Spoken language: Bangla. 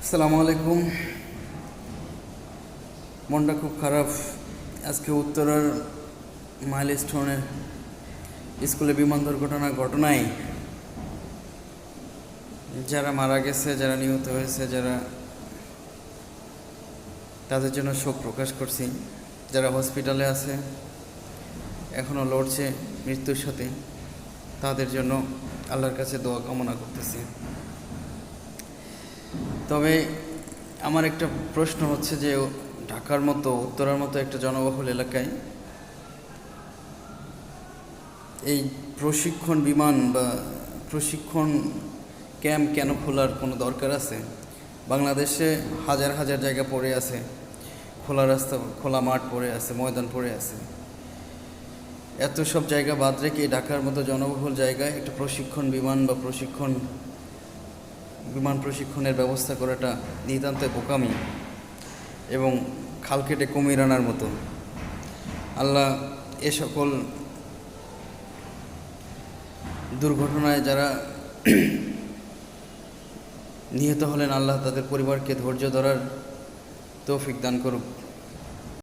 আসসালামু আলাইকুম। মনটা খুব খারাপ। আজকে উত্তরার মাইলস্টোনের স্কুলে বিমান ঘটনায় যারা মারা গেছে, যারা নিহত হয়েছে, তাদের জন্য শোক প্রকাশ করছি। যারা হসপিটালে আছে, এখনও লড়ছে মৃত্যুর সাথে, তাদের জন্য আল্লাহর কাছে দোয়া কামনা করতেছি। তবে আমার একটা প্রশ্ন হচ্ছে যে ঢাকার মতো, উত্তরার মতো একটা জনবহুল এলাকায় এই প্রশিক্ষণ বিমান বা প্রশিক্ষণ ক্যাম্প কেন খোলার কোনো দরকার আছে? বাংলাদেশে হাজার হাজার জায়গা পড়ে আছে, খোলা রাস্তা, খোলা মাঠ পড়ে আছে, ময়দান পড়ে আছে। এত সব জায়গা বাদ রেখে ঢাকার মতো জনবহুল জায়গায় একটা প্রশিক্ষণ বিমান বা বিমান প্রশিক্ষণের ব্যবস্থা করাটা নিতান্তই বোকামি এবং খাল কেটে কুমির আনার মতো। আল্লাহ এ সকল দুর্ঘটনায় যারা নিহত হলেন, আল্লাহ তাদের পরিবারকে ধৈর্য ধরার তৌফিক দান করুক।